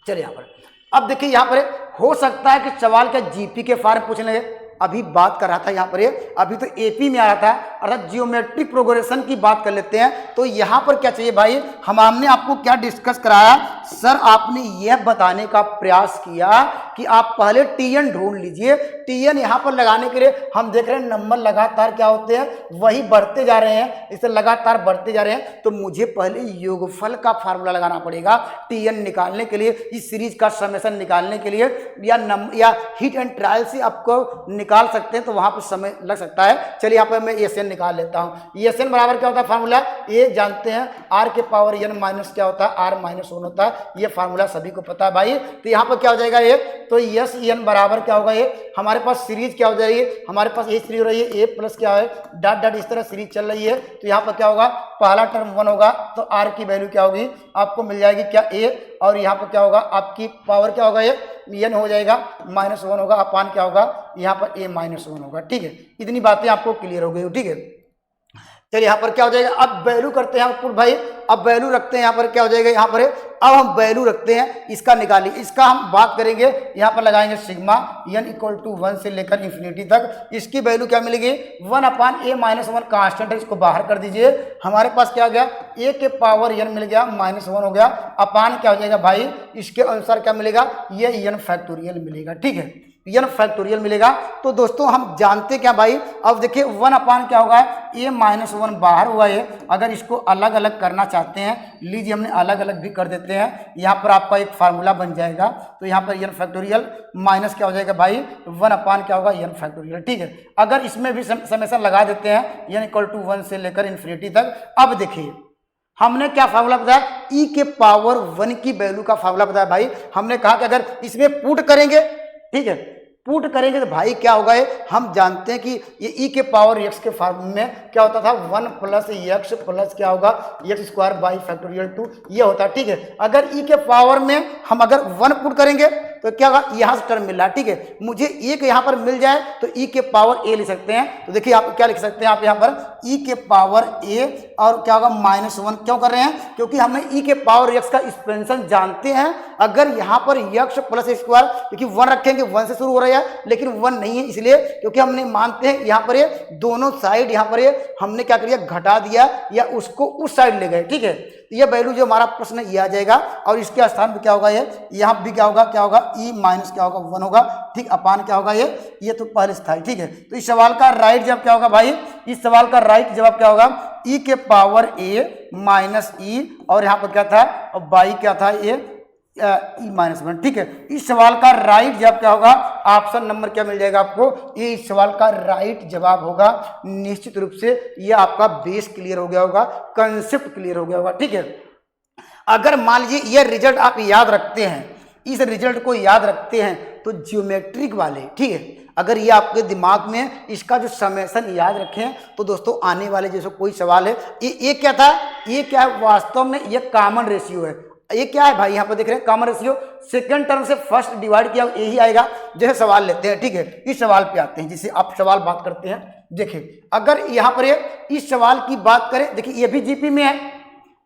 चलिए यहाँ पर अब देखिए यहाँ पर हो सकता है कि सवाल का जीपी के फॉर्म पूछ लेंगे, अभी बात कर रहा था यहाँ पर अभी तो एपी में आ रहा था, अर्थात जियोमेट्रिक प्रोग्रेशन की बात कर लेते हैं। तो यहाँ पर क्या चाहिए भाई, हमने आपको क्या डिस्कस कराया, सर आपने यह बताने का प्रयास किया कि आप पहले टीएन ढूंढ लीजिए। टीएन यहाँ पर लगाने के लिए हम देख रहे हैं नंबर लगातार क्या होते हैं, वही बढ़ते जा रहे हैं, इसे लगातार बढ़ते जा रहे हैं। तो मुझे पहले योगफल का फार्मूला लगाना पड़ेगा टीएन निकालने के लिए, इस सीरीज का समेशन निकालने के लिए, या हिट एंड ट्रायल से आपको निकाल सकते हैं, तो वहां पर समय लग सकता है। चलिए यहाँ पर मैं एस एन निकाल लेता हूँ। एस एन बराबर क्या होता है फार्मूला, ए जानते हैं, आर के पावर एन माइनस क्या होता है, आर माइनस 1 होता है, ये फार्मूला सभी को पता है भाई। तो यहाँ पर क्या हो जाएगा ये, तो एस एन बराबर क्या होगा, ये हमारे पास सीरीज क्या हो जाएगी, हमारे पास ए सीरीज हो रही है, ए प्लस क्या है डॉट डॉट इस तरह सीरीज चल रही है। तो यहाँ पर क्या होगा, पहला टर्म 1 होगा, तो आर की वैल्यू क्या होगी आपको मिल जाएगी क्या ए, और यहाँ पर क्या होगा आपकी पावर क्या होगा, ये एन हो जाएगा -1 होगा, अपान क्या होगा यहाँ पर ए -1 होगा, ठीक है। इतनी बातें आपको क्लियर हो गई, ठीक है। चलिए यहाँ पर क्या हो जाएगा, अब वैल्यू करते हैं भाई, अब वैल्यू रखते हैं यहाँ पर क्या हो जाएगा, यहाँ पर अब हम वैल्यू रखते हैं, इसका निकालिए, इसका हम बात करेंगे, यहाँ पर लगाएंगे सिग्मा n = 1 से लेकर इंफिनिटी तक। इसकी वैल्यू क्या मिलेगी, 1/a-1 कांस्टेंट है, इसको बाहर कर दीजिए। हमारे पास क्या हो गया, a के पावर n मिल गया, -1 हो गया, अपान क्या हो जाएगा भाई, इसके अनुसार क्या मिलेगा, ये n फैक्टोरियल मिलेगा, ठीक है, n फैक्टोरियल मिलेगा। तो दोस्तों हम जानते क्या भाई, अब देखिए 1 अपान क्या होगा, a-1 बाहर हुआ है, अगर इसको अलग अलग करना चाहते हैं, लीजिए हमने अलग अलग भी कर देते हैं, यहाँ पर आपका एक फार्मूला बन जाएगा। तो यहाँ पर n फैक्टोरियल माइनस क्या हो जाएगा भाई, 1 अपान क्या होगा n फैक्टोरियल, ठीक है। अगर इसमें भी समेशन लगा देते हैं n = 1 से लेकर इन्फिनिटी तक। अब देखिए हमने क्या फार्मूला बताया, e के पावर 1 की वैल्यू का फार्मूला बताया भाई। हमने कहा कि अगर इसमें पुट करेंगे, ठीक है, पुट करेंगे तो भाई क्या होगा, हम जानते हैं कि ये e के पावर x के फॉर्म में क्या होता था, 1 + x प्लस क्या होगा x² 2 ये होता है, ठीक है। अगर e के पावर में हम अगर 1 पुट करेंगे तो क्या होगा, यहाँ से टर्म मिल रहा है, ठीक है, मुझे एक यहाँ पर मिल जाए तो e के पावर a लिख सकते हैं। तो देखिए आप क्या लिख सकते हैं, आप यहाँ पर e के पावर a और क्या होगा -1 क्यों कर रहे हैं, क्योंकि हमने e के पावर x का एक्सपेंशन जानते हैं। अगर यहाँ पर x + x², क्योंकि 1 रखेंगे 1 से शुरू हो रहा है, लेकिन 1 नहीं है, इसलिए क्योंकि हमने मानते हैं यहाँ पर ये दोनों साइड यहाँ पर ये हमने क्या किया, घटा दिया या उसको उस साइड ले गए, ठीक है। ये वैल्यू जो हमारा प्रश्न ये आ जाएगा, और इसके स्थान पर क्या होगा, ये यहाँ भी क्या होगा e माइनस क्या होगा 1 होगा, ठीक, अपान क्या होगा ये तो पहले स्थाई, ठीक है। तो इस सवाल का राइट जवाब क्या होगा भाई, इस सवाल का राइट जवाब क्या होगा, e के पावर a -e और यहाँ पर क्या था, और बाई क्या था, ये e-1, ठीक है। इस सवाल का राइट जवाब क्या होगा, ऑप्शन नंबर क्या मिल जाएगा आपको, ये इस सवाल का राइट जवाब होगा। निश्चित रूप से ये आपका बेस क्लियर हो गया होगा, कंसेप्ट क्लियर हो गया होगा, ठीक है। अगर मान लीजिए ये रिजल्ट आप याद रखते हैं, इस रिजल्ट को याद रखते हैं, तो ज्योमेट्रिक वाले, ठीक है, अगर ये आपके दिमाग में इसका जो समेशन याद रखें, तो दोस्तों आने वाले जैसे कोई सवाल है, ये क्या था, ये क्या है, वास्तव में ये कॉमन रेशियो है। ये क्या है भाई, यहाँ पर देख रहे हैं कॉमन रेशियो, सेकंड टर्म से फर्स्ट डिवाइड किया यही आएगा। जैसे सवाल लेते हैं, ठीक है, इस सवाल पे आते हैं, जिसे आप सवाल बात करते हैं। देखिए अगर यहाँ पर इस सवाल की बात करें, देखिए ये भी जीपी में है,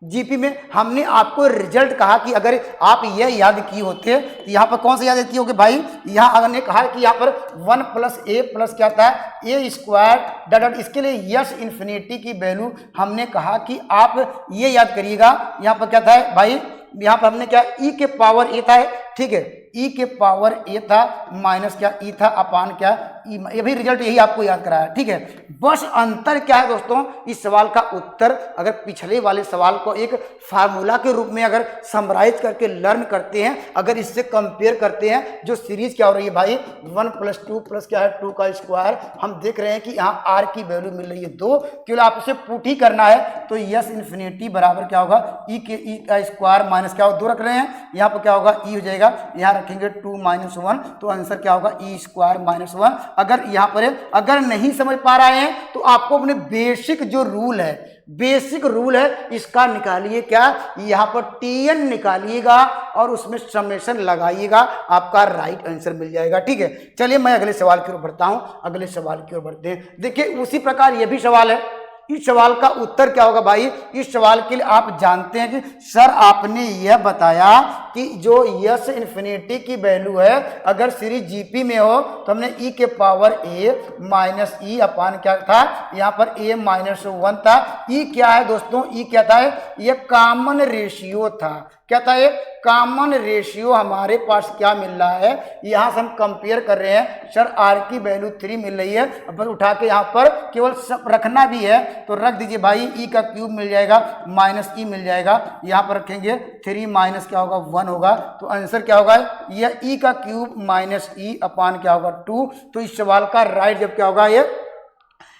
जीपी में हमने आपको रिजल्ट कहा कि अगर आप ये याद किए होते तो यहाँ पर कौन सा याद किए होगे भाई, यहाँ हमने कहा कि यहाँ पर 1 + a प्लस क्या था, a² डॉट, इसके लिए यस इन्फिनिटी की वैल्यू हमने कहा कि आप ये याद करिएगा। यहाँ पर क्या था भाई, यहाँ पर हमने क्या e के पावर a था, ठीक है, e के पावर a था माइनस क्या e था, अपान क्या ये भी रिजल्ट यही आपको याद कराया, ठीक है। बस अंतर क्या है दोस्तों, इस सवाल का उत्तर अगर पिछले वाले सवाल को एक फार्मूला के रूप में अगर समराइज करके लर्न करते हैं, अगर इससे कंपेयर करते हैं, जो सीरीज क्या हो रही है भाई 1 + 2 प्लस क्या है 2 का स्क्वायर, हम देख रहे हैं कि यहाँ आर की वैल्यू मिल रही है 2, केवल आप इसे पुट ही करना है तो यस इन्फिनिटी बराबर क्या होगा ई का स्क्वायर माइनस क्या होगा 2 रख रहे हैं, यहाँ पर क्या होगा ई हो जाएगा, यहाँ रखेंगे 2 - 1 तो आंसर क्या होगा ई स्क्वायर माइनस 1। अगर यहाँ पर अगर नहीं समझ पा रहे हैं तो आपको अपने बेसिक जो रूल है, बेसिक रूल है इसका निकालिए, क्या यहाँ पर टीएन निकालिएगा और उसमें समेशन लगाइएगा, आपका राइट आंसर मिल जाएगा, ठीक है। चलिए मैं अगले सवाल की ओर बढ़ता हूं, अगले सवाल की ओर बढ़ते हैं। देखिए उसी प्रकार यह भी सवाल है, इस सवाल का उत्तर क्या होगा भाई, इस सवाल के लिए आप जानते हैं कि सर आपने यह बताया कि जो यस इन्फिनिटी की वैल्यू है अगर सीरीज जीपी में हो तो हमने ई के पावर ए माइनस ई अपान क्या था, यहाँ पर ए -1 था। ई क्या है दोस्तों, ई क्या था, ये कॉमन रेशियो था, क्या था ये कॉमन रेशियो हमारे पास क्या मिल रहा है, यहाँ से हम कंपेयर कर रहे हैं, सर आर की वैल्यू 3 मिल रही है, अब बस उठा के यहाँ पर केवल सब रखना भी है तो रख दीजिए भाई, ई का क्यूब मिल जाएगा माइनस ई मिल जाएगा, यहाँ पर रखेंगे 3 माइनस क्या होगा 1 होगा, तो आंसर क्या होगा यह ई का क्यूब माइनस ई अपान क्या होगा 2। तो इस सवाल का राइट जब क्या होगा, ये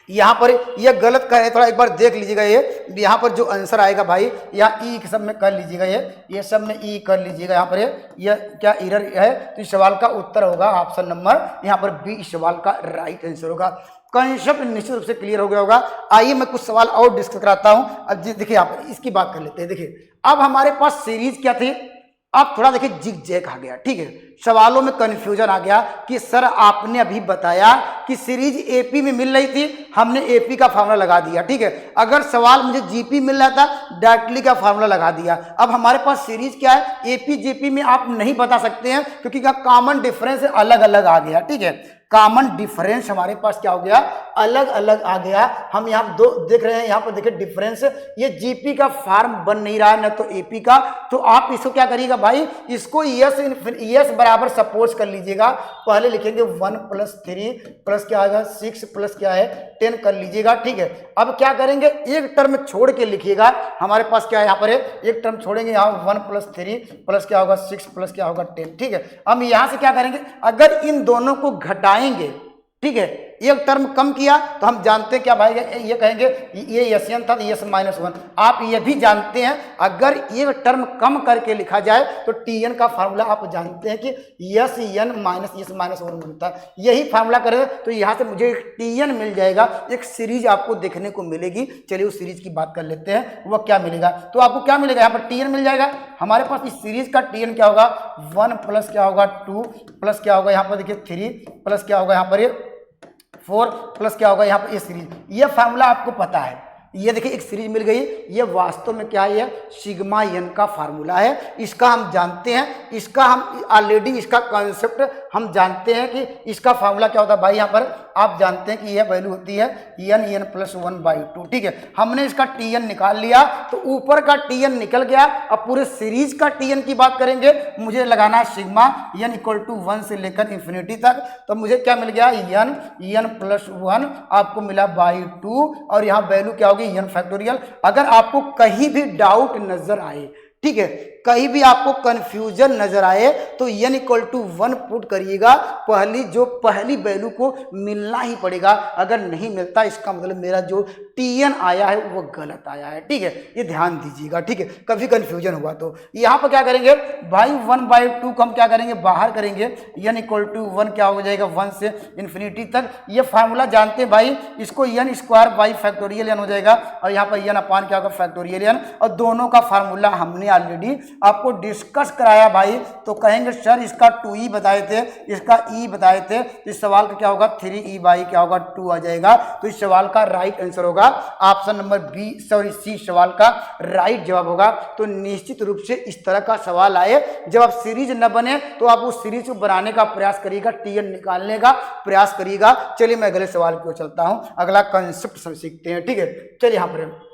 यहाँ पर यह गलत कर, थोड़ा एक बार देख लीजिएगा, ये यहाँ पर जो आंसर आएगा भाई यहाँ ई के सब में कर लीजिएगा, ये सब में ई कर लीजिएगा, यहाँ पर यह क्या एरर है, तो इस सवाल का उत्तर होगा ऑप्शन नंबर यहाँ पर बी, इस सवाल का राइट आंसर होगा। कंसेप्ट निश्चित रूप से क्लियर हो गया होगा। आइए मैं कुछ सवाल और डिस्कस कराता हूँ। अब देखिए यहाँ पर इसकी बात कर लेते हैं। देखिए अब हमारे पास सीरीज क्या थी, अब थोड़ा देखिए जिग जैग आ गया, ठीक है, सवालों में कंफ्यूजन आ गया कि सर आपने अभी बताया कि सीरीज एपी में मिल रही थी, हमने एपी का फार्मूला लगा दिया, ठीक है, अगर सवाल मुझे जीपी मिल रहा था डायरेक्टली का फार्मूला लगा दिया। अब हमारे पास सीरीज क्या है, एपी जीपी में आप नहीं बता सकते हैं क्योंकि क्या कॉमन डिफरेंस अलग अलग आ गया, ठीक है, कॉमन डिफरेंस हमारे पास क्या हो गया, अलग अलग आ गया। हम यहाँ दो देख रहे हैं, यहाँ पर देखिए डिफरेंस, ये जीपी का फॉर्म बन नहीं रहा है ना तो एपी का, तो आप इसको क्या करिएगा भाई, इसको यस बराबर सपोज कर लीजिएगा, पहले लिखेंगे 1 + 3 प्लस क्या आएगा 6 प्लस क्या है 10 कर लीजिएगा, ठीक है। अब क्या करेंगे, एक टर्म छोड़ के लिखिएगा, हमारे पास क्या है यहाँ पर एक टर्म छोड़ेंगे, यहाँ 1 + 3 प्लस क्या होगा 6 प्लस क्या होगा 10, ठीक है। हम यहाँ से क्या करेंगे, अगर इन दोनों को घटाएंगे, ठीक है, एक टर्म कम किया तो हम जानते हैं क्या भाई, ये कहेंगे ये यस था तो यस -1। आप ये भी जानते हैं अगर एक टर्म कम करके लिखा जाए तो टीएन का फार्मूला आप जानते हैं कि यस एन माइनस यस -1 बनता है, यही फार्मूला करें तो यहाँ से मुझे एक टीएन मिल जाएगा, एक सीरीज आपको देखने को मिलेगी। चलिए उस सीरीज की बात कर लेते हैं, वह क्या मिलेगा, तो आपको क्या मिलेगा, यहाँ पर टीएन मिल जाएगा। हमारे पास इस सीरीज का टीएन क्या होगा 1 प्लस क्या होगा 2 प्लस क्या होगा यहाँ पर देखिए 3 प्लस क्या होगा यहाँ पर 4 प्लस क्या होगा यहाँ पर ये सीरीज, ये फार्मूला आपको पता है, ये देखिए एक सीरीज मिल गई, ये वास्तव में क्या है, ये सिग्मा एन का फार्मूला है, इसका हम जानते हैं, इसका हम ऑलरेडी इसका कॉन्सेप्ट हम जानते हैं कि इसका फार्मूला क्या होता है भाई, यहाँ पर आप जानते हैं कि यह वैल्यू होती है एन + 1/2, ठीक है। हमने इसका टीएन निकाल लिया तो ऊपर का टीएन निकल गया। अब पूरे सीरीज का टीएन की बात करेंगे, मुझे लगाना है सिग्मा एन = 1 से लेकर इन्फिनिटी तक, तो मुझे क्या मिल गया एन + 1 आपको मिला 2 और यहाँ वैल्यू क्या होगी एन फैक्टोरियल। अगर आपको कहीं भी डाउट नजर आए, ठीक है, कहीं भी आपको कंफ्यूजन नजर आए तो n = 1 पुट करिएगा, पहली वैल्यू को मिलना ही पड़ेगा, अगर नहीं मिलता इसका मतलब मेरा जो टीएन आया है वो गलत आया है, ठीक है, ये ध्यान दीजिएगा, ठीक है, कभी कंफ्यूजन हुआ तो। यहाँ पर क्या करेंगे भाई 1/2 को हम क्या करेंगे बाहर करेंगे, n = 1 क्या हो जाएगा 1 से इन्फिनिटी तक, ये फार्मूला जानते हैं भाई, इसको n² फैक्टोरियल n हो जाएगा और यहाँ पर n अपान क्या होगा फैक्टोरियल n, और दोनों का फार्मूला हमने ऑलरेडी आपको डिस्कस कराया भाई। तो कहेंगे सर इसका 2e बताए थे, इसका e बताए थे, इस सवाल का क्या होगा 3e/ क्या होगा 2 आ जाएगा। तो इस सवाल का राइट आंसर होगा ऑप्शन नंबर सी, सवाल का राइट जवाब होगा। तो निश्चित रूप से इस तरह का सवाल आए जब आप सीरीज न बने तो आप उस सीरीज को बनाने का प्रयास करिएगा, टीएन निकालने का प्रयास करिएगा। चलिए मैं अगले सवाल की ओर चलता हूं, अगला कंसेप्ट सीखते हैं, ठीक है। चलिए यहाँ पर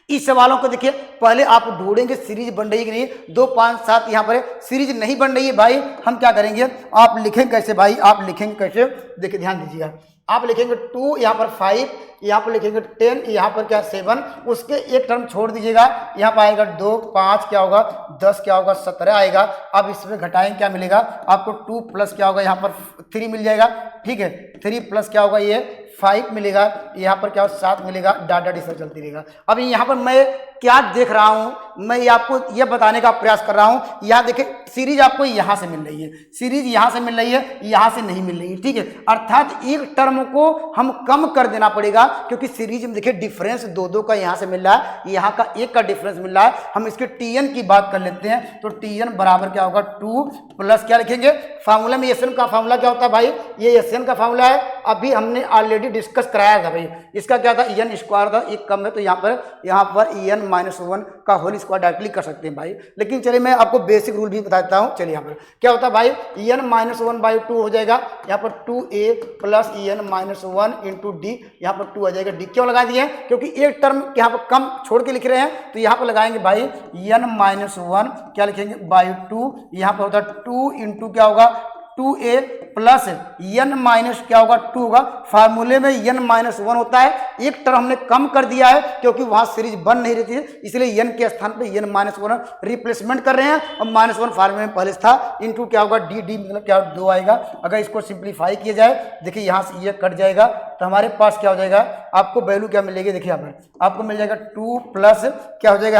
इस सवालों को देखिए, पहले आप ढूंढेंगे सीरीज बन रही है कि नहीं। 2 5 7 यहाँ पर सीरीज नहीं बन रही है भाई, हम क्या करेंगे, आप लिखेंगे कैसे भाई, आप लिखेंगे कैसे, देखिए ध्यान दीजिएगा। आप लिखेंगे 2, यहाँ पर 5, यहाँ पर लिखेंगे 10, यहाँ पर क्या 7, उसके एक टर्म छोड़ दीजिएगा, यहाँ पर आएगा 2 5 क्या होगा 10 क्या होगा 17 आएगा। अब इसमें घटाएंगे क्या मिलेगा आपको, 2 प्लस क्या होगा यहाँ पर 3 मिल जाएगा, ठीक है। 3 प्लस क्या होगा ये 5 मिलेगा, यहाँ पर क्या होगा 7 मिलेगा, डाटा डिस्टेंस चलती रहेगा। अब यहाँ पर मैं क्या देख रहा हूँ, मैं आपको यह बताने का प्रयास कर रहा हूँ। यहाँ देखिए सीरीज आपको यहाँ से मिल रही है, सीरीज यहाँ से मिल रही है, यहाँ से नहीं मिल रही है, ठीक है। अर्थात एक टर्म को हम कम कर देना पड़ेगा, क्योंकि सीरीज में देखिए डिफरेंस 2 का यहाँ से मिल रहा है, यहाँ का 1 का डिफरेंस मिल रहा है। हम इसके टीएन की बात कर लेते हैं, तो टीएन बराबर क्या होगा 2 प्लस क्या लिखेंगे, फार्मूला में एसएन का फार्मूला क्या होता है भाई, ये एसएन का फार्मूला है, अभी हमने ऑलरेडी डिस्कस कराया था भाई। इसका क्या था, एन स्क्वायर था, एक कम है तो यहाँ पर एन -1 का होल स्क्वायर डायरेक्टली कर सकते हैं भाई। लेकिन चलिए मैं आपको बेसिक रूल भी बताता हूँ। चलिए यहाँ पर क्या होता है भाई, एन -1/2 हो जाएगा, यहाँ पर 2a plus N -1 into D, यहाँ पर 2 आ जाएगा। डी क्यों लगा दिए, क्योंकि एक टर्म यहाँ पर कम छोड़ के लिख रहे हैं, तो यहाँ पर लगाएंगे भाई एन -1 क्या लिखेंगे /2, यहाँ पर होता है 2 इंटू क्या होगा 2a प्लस एन माइनस क्या होगा 2 होगा। फार्मूले में एन -1 होता है, एक टर्म हमने कम कर दिया है क्योंकि वहां सीरीज बन नहीं रही थी, इसलिए एन के स्थान पे एन -1 रिप्लेसमेंट कर रहे हैं। और -1 फार्मूले में पहले था, इंटू क्या होगा डी मतलब क्या 2 आएगा। अगर इसको सिंप्लीफाई किया जाए, देखिए यहाँ से ये कट जाएगा, तो हमारे पास क्या हो जाएगा, आपको वैल्यू क्या मिलेगी, देखिए यहाँ पर आपको मिल जाएगा 2 प्लस क्या हो जाएगा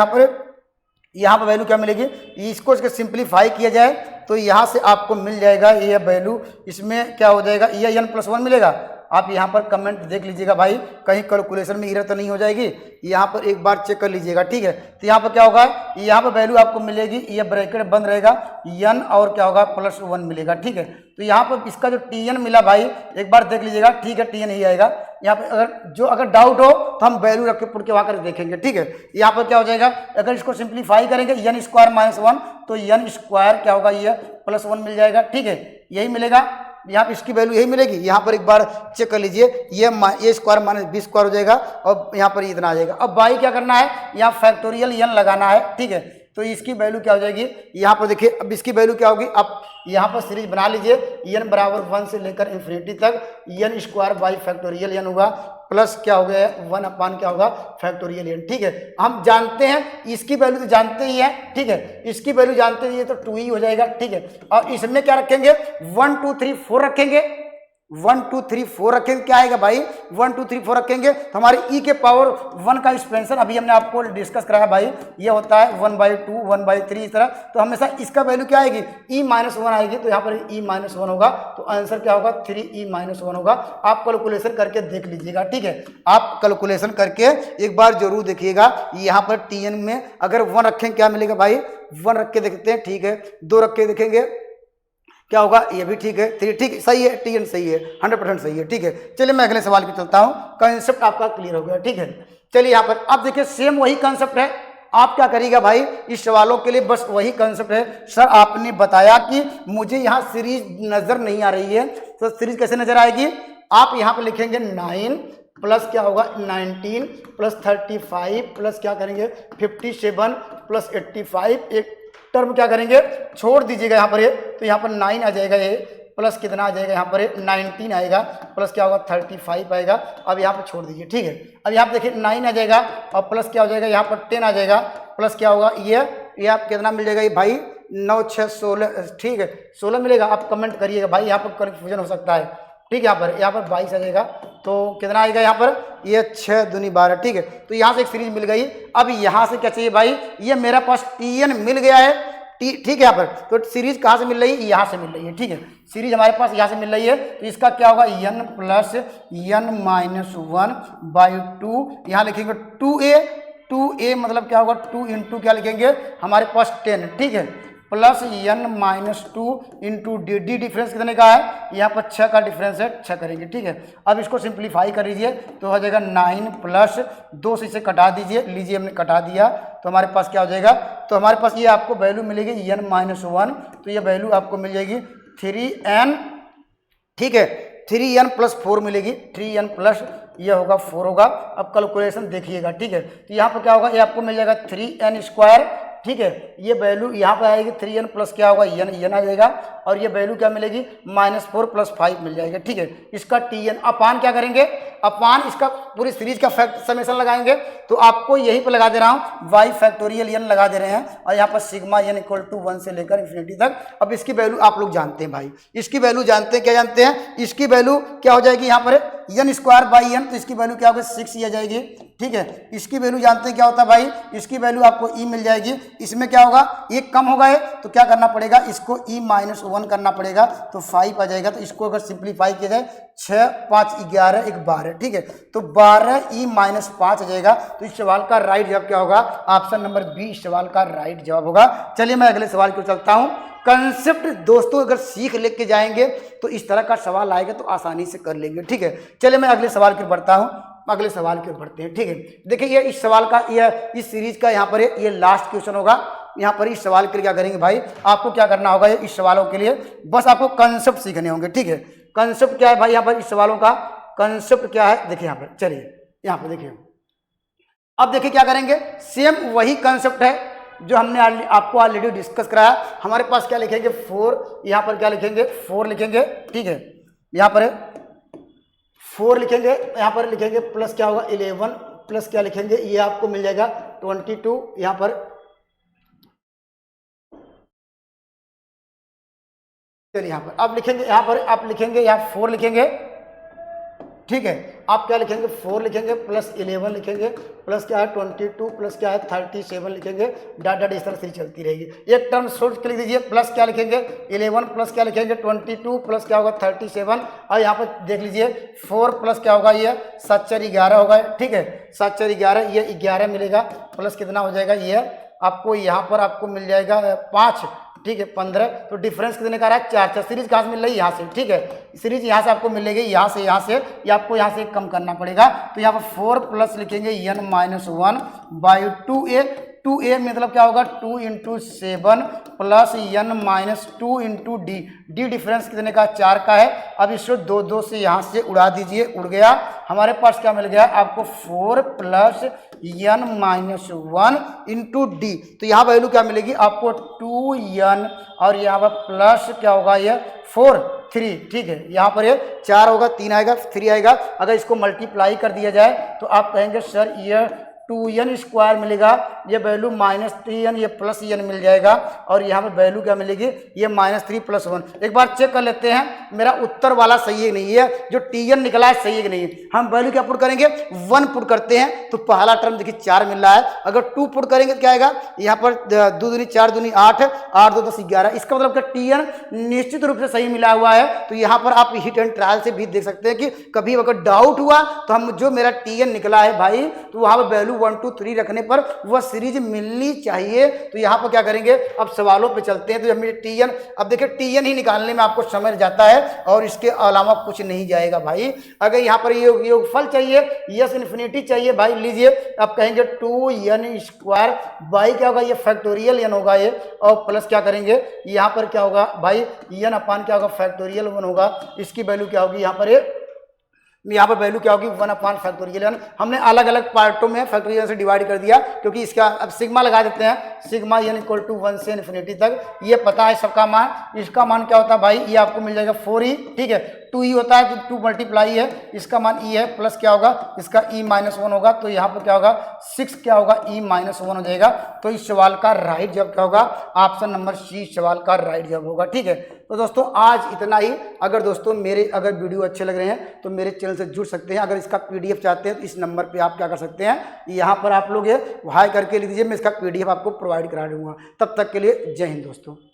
यहाँ पर वैल्यू क्या मिलेगी, इसको सिंप्लीफाई किया जाए तो यहाँ से आपको मिल जाएगा ये वैल्यू, इसमें क्या हो जाएगा ये n+1 मिलेगा। आप यहाँ पर कमेंट देख लीजिएगा भाई, कहीं कैलकुलेशन में एरर तो नहीं हो जाएगी, यहाँ पर एक बार चेक कर लीजिएगा, ठीक है। तो यहाँ पर क्या होगा, यहाँ पर वैल्यू आपको मिलेगी, ये ब्रैकेट बंद रहेगा, n और क्या होगा +1 मिलेगा, ठीक है। तो यहाँ पर इसका जो tn मिला भाई एक बार देख लीजिएगा, ठीक है, tn ही आएगा। यहाँ पर अगर डाउट हो तो हम वैल्यू रख के पुट के वहाँ कर देखेंगे, ठीक है। यहाँ पर क्या हो जाएगा, अगर इसको सिंप्लीफाई करेंगे n² -1 तो n² क्या होगा ये +1 मिल जाएगा, ठीक है, यही मिलेगा। यहाँ पर इसकी वैल्यू यही मिलेगी। यहाँ पर एक बार चेक कर लीजिए, ये a² - b² हो जाएगा और यहाँ पर इतना आ जाएगा। अब भाई क्या करना है, यहाँ फैक्टोरियल n लगाना है, ठीक है। तो इसकी वैल्यू क्या हो जाएगी, यहाँ पर देखिए, अब इसकी वैल्यू क्या होगी, अब यहाँ पर सीरीज बना लीजिए, n बराबर 1 से लेकर इन्फिनिटी तक n² बाई फैक्टोरियल n होगा, प्लस क्या हो गया 1 अपान क्या होगा फैक्टोरियल n, ठीक है। हम जानते हैं इसकी वैल्यू तो जानते ही है, ठीक है, इसकी वैल्यू जानते ही है तो 2 ही हो जाएगा, ठीक है। और इसमें क्या रखेंगे 1 2 3 4 रखेंगे, 1 2 3 4 रखेंगे, क्या आएगा भाई 1 2 3 4 रखेंगे तो हमारे e के पावर 1 का एक्सपेंशन अभी हमने आपको डिस्कस कराया भाई, ये होता है 1/2 1/3 इस तरह। तो हमेशा इसका वैल्यू क्या आएगी e -1 आएगी, तो यहाँ पर e -1 होगा, तो आंसर क्या होगा 3e -1 होगा। आप कैलकुलेशन करके देख लीजिएगा, ठीक है, आप कैलकुलेशन करके एक बार जरूर देखिएगा। यहाँ पर tn में अगर 1 रखें क्या मिलेगा भाई, 1 रख के देखते हैं, ठीक है, 2 रख के देखेंगे क्या होगा, ये भी ठीक है, 3 ठीक सही है, tn सही है, 100% सही है, ठीक है। चलिए मैं अगले सवाल की चलता हूँ, कंसेप्ट आपका क्लियर हो गया, ठीक है। चलिए यहाँ पर अब देखिए सेम वही कंसेप्ट है, आप क्या करिएगा भाई, इस सवालों के लिए बस वही कंसेप्ट है। सर आपने बताया कि मुझे यहाँ सीरीज नजर नहीं आ रही है, तो सीरीज कैसे नजर आएगी, आप यहाँ पर लिखेंगे 9 प्लस क्या होगा 19 प्लस 35 प्लस क्या करेंगे 57 प्लस 85, एक टर्म क्या करेंगे छोड़ दीजिएगा यहाँ पर ये, तो यहाँ पर 9 आ जाएगा, ये प्लस कितना आ जाएगा यहाँ पर 19 आएगा, प्लस क्या होगा 35 आएगा। अब यहाँ पर छोड़ दीजिए, ठीक है। अब यहाँ पर देखिए 9 आ जाएगा और प्लस क्या हो जाएगा यहाँ पर 10 आ जाएगा, प्लस क्या होगा ये आप कितना मिल जाएगा ये भाई 9 6 16, ठीक है 16 मिलेगा। आप कमेंट करिएगा भाई, यहाँ पर कन्फ्यूजन हो सकता है, ठीक है। यहाँ पर 22 आ जाएगा, तो कितना आएगा यहाँ पर ये 6 दूनी 12, ठीक है। तो यहाँ से एक सीरीज मिल गई। अब यहाँ से क्या चाहिए भाई, ये मेरा पास tn मिल गया है, ठीक है। यहाँ पर तो सीरीज कहाँ से मिल रही है, यहाँ से मिल रही है, ठीक है, सीरीज हमारे पास यहाँ से मिल रही है। तो इसका क्या होगा n प्लस n -1/2, यहाँ लिखेंगे 2a मतलब क्या होगा 2 इंटू क्या लिखेंगे हमारे पास 10, ठीक है, plus n -2 into D difference कितने का है, यहाँ पर 6 का डिफरेंस है, 6 करेंगे, ठीक है। अब इसको सिंप्लीफाई कर लीजिए तो हो जाएगा 9 प्लस 2 से इसे कटा दीजिए, लीजिए हमने कटा दिया, तो हमारे पास क्या हो जाएगा, तो हमारे पास ये आपको वैल्यू मिलेगी n -1, तो ये वैल्यू आपको मिल जाएगी 3n, ठीक है, 3n + 4 मिलेगी, 3n + ये होगा 4 होगा। अब कैलकुलेशन देखिएगा, ठीक है। तो यहाँ पर क्या होगा, ये आपको मिल जाएगा 3n², ठीक है। ये वैल्यू यहाँ पर आएगी 3n प्लस क्या होगा n आ जाएगा, और ये वैल्यू क्या मिलेगी -4 + 5 मिल जाएगा, ठीक है। इसका tn अपान क्या करेंगे, अपान इसका पूरी सीरीज का समेशन लगाएंगे। तो आपको यहीं पर लगा दे रहा हूँ y फैक्टोरियल n लगा दे रहे हैं, और यहाँ पर सिग्मा n = 1 से लेकर इन्फिनिटी तक। अब इसकी वैल्यू आप लोग जानते हैं भाई, इसकी वैल्यू जानते हैं, क्या जानते हैं, इसकी वैल्यू क्या हो जाएगी यहाँ पर n²/n, तो इसकी वैल्यू क्या होगी 6 आ जाएगी, ठीक है। इसकी वैल्यू जानते हैं क्या होता है भाई, इसकी वैल्यू आपको e मिल जाएगी। इसमें क्या होगा, एक कम होगा है तो क्या करना पड़ेगा, इसको e-1 करना पड़ेगा, तो 5 आ जाएगा। तो इसको अगर सिंप्लीफाई किया जाए 6, 5, 11, 1, 12, ठीक है। तो 12e-5 आ जाएगा। तो इस सवाल का राइट जवाब क्या होगा, ऑप्शन नंबर बी इस सवाल का राइट जवाब होगा। चलिए मैं अगले सवाल को चलता हूँ। कंसेप्ट दोस्तों अगर सीख लेके जाएंगे तो इस तरह का सवाल आएगा तो आसानी से कर लेंगे, ठीक है। चलिए मैं अगले सवाल की बढ़ता हूँ, अगले सवाल की ओर बढ़ते हैं, ठीक है। देखिए ये इस सवाल का, ये इस सीरीज का यहाँ पर ये लास्ट क्वेश्चन होगा। यहाँ पर इस सवाल के लिए क्या करेंगे भाई, आपको क्या करना होगा, ये इस सवालों के लिए बस आपको कंसेप्ट सीखने होंगे, ठीक है। कंसेप्ट क्या है भाई, यहाँ पर इस सवालों का कंसेप्ट क्या है, देखिए यहाँ पर, चलिए यहाँ पर देखिए। अब देखिए क्या करेंगे, सेम वही कंसेप्ट है जो हमने आपको ऑलरेडी डिस्कस कराया। हमारे पास क्या लिखेंगे 4, यहाँ पर क्या लिखेंगे 4 लिखेंगे, ठीक है। यहाँ पर 4 लिखेंगे, यहाँ पर लिखेंगे प्लस क्या होगा 11 प्लस क्या लिखेंगे, ये आपको मिल जाएगा 22। यहाँ पर चलिए यहाँ पर अब लिखेंगे, यहाँ पर आप लिखेंगे, यहाँ 4 लिखेंगे, ठीक है। आप क्या लिखेंगे 4 लिखेंगे प्लस 11 लिखेंगे प्लस क्या है 22 प्लस क्या है 37 लिखेंगे, डाट डाट इस तरह से चलती रहेगी। एक टर्म सोच के लिख दीजिए, प्लस क्या लिखेंगे 11 प्लस क्या लिखेंगे 22 प्लस क्या होगा 37, और यहाँ पर देख लीजिए 4 प्लस क्या होगा, ये 7 4 11 होगा, ठीक है। 7 4 11, ये 11 मिलेगा, प्लस कितना हो जाएगा, ये आपको यहाँ पर आपको मिल जाएगा 5, ठीक है 15। तो डिफरेंस कितने का रहा है 4 4। सीरीज कहाँ से मिल रही है, यहाँ से, ठीक है। सीरीज यहाँ से आपको मिलेगी, यहाँ से ये आपको यहाँ से कम करना पड़ेगा। तो यहाँ पर 4 प्लस लिखेंगे n-1/2a, 2a मतलब क्या होगा 2 × 7 plus n-2 × d, d difference कितने का 4 का है। अब इसको 2 2 से यहाँ से उड़ा दीजिए, उड़ गया। हमारे पास क्या मिल गया आपको 4 प्लस n-1 × d, तो यहाँ वैल्यू क्या मिलेगी आपको 2n, और यहाँ पर प्लस क्या होगा ये 4 3, ठीक है। यहाँ पर ये 4 होगा, 3 आएगा, 3 आएगा। अगर इसको मल्टीप्लाई कर दिया जाए तो आप कहेंगे सर ये 2n² मिलेगा, ये वैल्यू -3n, ये प्लस n मिल जाएगा, और यहाँ पर वैल्यू क्या मिलेगी, ये -3 + 1। एक बार चेक कर लेते हैं मेरा उत्तर वाला सही है नहीं है, जो tn निकला है सही है कि नहीं। हम वैल्यू क्या पुट करेंगे 1 पुट करते हैं, तो पहला टर्म देखिए 4 मिल रहा है। अगर 2 पुट करेंगे तो क्या आएगा, यहाँ पर 2 दूनी 4 दूनी 8, 8 2 10 11। इसका मतलब क्या tn निश्चित रूप से सही मिला हुआ है। तो यहाँ पर आप हिट एंड ट्रायल से भी देख सकते हैं कि कभी अगर डाउट हुआ तो हम जो मेरा tn निकला है भाई, तो वहाँ पर वैल्यू 1 2 3 रखने पर वह सीरीज मिलनी चाहिए। तो यहाँ पर क्या करेंगे, अब सवालों पे चलते हैं। तो जब मेरे tn, अब देखिए tn ही निकालने में आपको समय जाता है और इसके अलावा कुछ नहीं जाएगा भाई। अगर यहाँ पर योगफल चाहिए, यस इन्फिनिटी चाहिए भाई, लीजिए। अब कहेंगे 2n² बाई क्या होगा, ये फैक्टोरियल n होगा ये, और प्लस क्या करेंगे यहाँ पर क्या होगा भाई n अपान क्या होगा फैक्टोरियल 1 होगा। इसकी वैल्यू क्या होगी यहाँ पर वैल्यू क्या होगी 1 फैक्टोरियल n। हमने अलग अलग पार्टों में फैक्टोरियल से डिवाइड कर दिया, क्योंकि इसका अब सिग्मा लगा देते हैं, सिग्मा n = 1 से इन्फिनिटी तक। ये पता है सबका मान, इसका मान क्या होता है भाई, ये आपको मिल जाएगा 4e, ठीक है। 2e होता है तो 2 मल्टीप्लाई है, इसका मान e है, प्लस क्या होगा इसका e-1 होगा। तो यहाँ पर क्या होगा 6 क्या होगा e-1 हो जाएगा। तो इस सवाल का राइट जवाब क्या होगा, ऑप्शन नंबर सी सवाल का राइट जवाब होगा, ठीक है। तो दोस्तों आज इतना ही। अगर दोस्तों मेरे अगर वीडियो अच्छे लग रहे हैं तो मेरे चैनल से जुड़ सकते हैं। अगर इसका PDF चाहते हैं तो इस नंबर पे आप क्या कर सकते हैं, यहाँ पर आप लोग ये हाई करके लिख दीजिए, मैं इसका PDF आपको प्रोवाइड करा दूंगा। तब तक के लिए जय हिंद दोस्तों।